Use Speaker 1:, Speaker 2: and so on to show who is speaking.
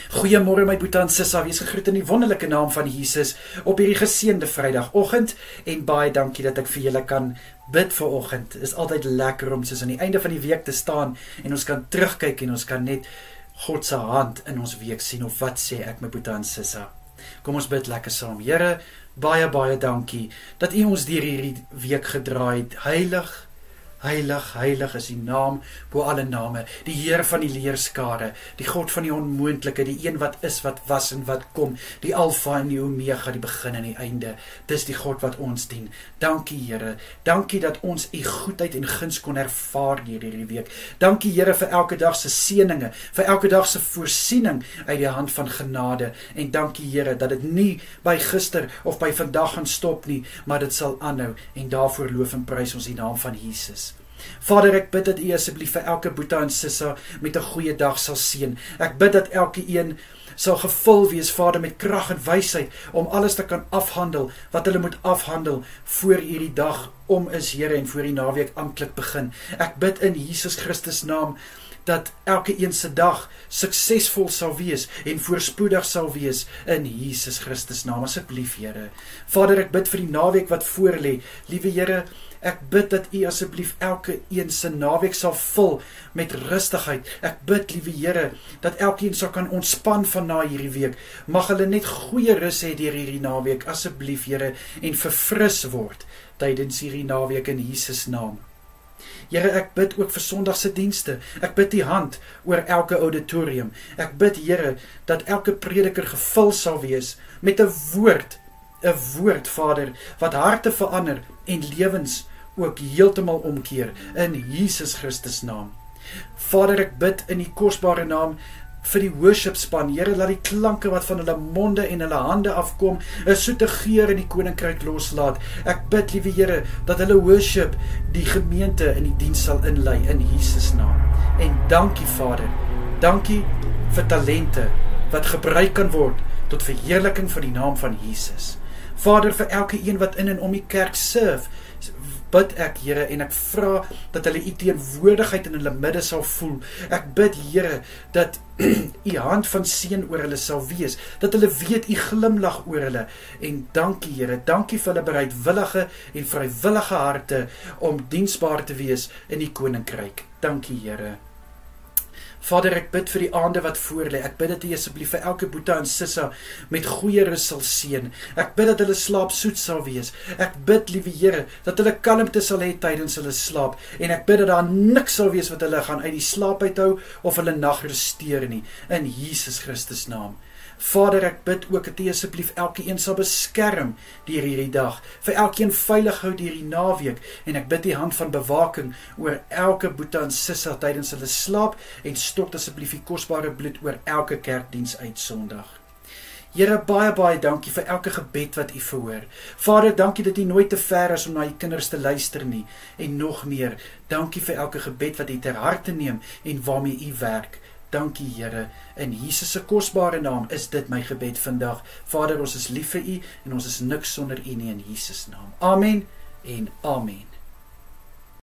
Speaker 1: Goeiemôre my boetie en sissa, wees gegroet in die wonderlike naam van Jesus op hierdie geseënde Vrydagoggend en baie dankie dat ek vir julle kan bid vanoggend. Is altyd lekker om soos aan die einde van die week te staan en ons kan terugkyk en ons kan net God se hand in ons week sien, of wat sê ek my boetie en sissa? Kom ons bid lekker saam. Here, baie dankie dat U ons deur hierdie week gedra het. Heilig, heilig, heilig is die naam bo alle name, die Heer van die leerskare, die God van die onmoontlike, die een wat is, wat was en wat kom, die Alfa en die Omega, die begin en die einde. Dis die God wat ons dien. Dankie Here, dankie dat ons U goedheid en guns kon ervaar deur hierdie week. Dankie Here vir elke dag se seëninge, vir elke dag se voorsiening uit die hand van genade, en dankie Here dat dit nie by gister of by vandag gaan stop nie, maar dit sal aanhou, en daarvoor loof en prys ons die naam van Jesus. Vader, ek bid dat U asseblief vir elke boetie en sissa met 'n goeie dag sal seën. Ek bid dat elke een sal gevul wees, Vader, met krag en wysheid om alles te kan afhandel wat hulle moet afhandel voor hierdie dag om is, Here, en voor die naweek amptelik begin. Ek bid in Jesus Christus naam dat elke een se dag suksesvol sal wees en voorspoedig sal wees in Jesus Christus naam, asseblief Here. Vader, ek bid vir die naweek wat voor lê. Liewe Here, ek bid dat U asseblief elke een se naweek sal vul met rustigheid. Ek bid, liewe Here, dat elkeen sal kan ontspan van na hierdie week. Mag hulle net goeie rus hê deur hierdie naweek, asseblief Here, en verfris word tydens hierdie naweek in Jesus naam. Here, ek bid ook vir Sondagse dienste. Ek bid U hand oor elke auditorium. Ek bid, Here, dat elke prediker gevul sal wees met 'n woord, Vader, wat harte verander en lewens ook heeltemal omkeer in Jesus Christus naam. Vader, ek bid in die kosbare naam vir die worshipspan. Here, laat die klanke wat van hulle monde en hulle hande afkom 'n soete geur in die koninkryk loslaat. Ek bid, liewe Here, dat hulle worship die gemeente in die diens sal inlei in Jesus naam. En dankie Vader, dankie vir talente wat gebruik kan word tot verheerliking van die naam van Jesus. Vader, vir elke een wat in en om die kerk serve, bid ek, Here, en ek vra dat hulle U teenwoordigheid in hulle midde sal voel. Ek bid, Here, dat U hand van seën oor hulle sal wees, dat hulle weet U glimlag oor hulle, en dankie, Here, dankie vir hulle bereidwillige en vrywillige harte om diensbaar te wees in die koninkryk. Dankie, Here. Vader, ek bid vir die aande wat voorlê. Ek bid dat U asseblief vir elke boetie en sissa met goeie rus sal seën. Ek bid dat hulle slaap soet sal wees. Ek bid, liewe Here, dat hulle kalmte sal hê tydens hulle slaap, en ek bid dat daar niks sal wees wat hulle gaan uit die slaap uithou of hulle nagrus steur nie, in Jesus Christus naam. Vader, ek bid ook dat U asseblief elkeen sal beskerm deur hierdie dag, vir elkeen veilig hou deur die naweek, en ek bid die hand van bewaking oor elke boetie en sissa tydens hulle slaap, en stort asseblief die kosbare bloed oor elke kerkdiens uit Sondag. Here, baie dankie vir elke gebed wat U verhoor. Vader, dankie dat U nooit te ver is om na U kinders te luister nie, en nog meer, dankie vir elke gebed wat U ter harte neem en waarmee U werk. Dankie Here, in Jesus se kosbare naam is dit my gebed vandag. Vader, ons is lief vir U en ons is niks sonder U nie, in Jesus naam. Amen en amen.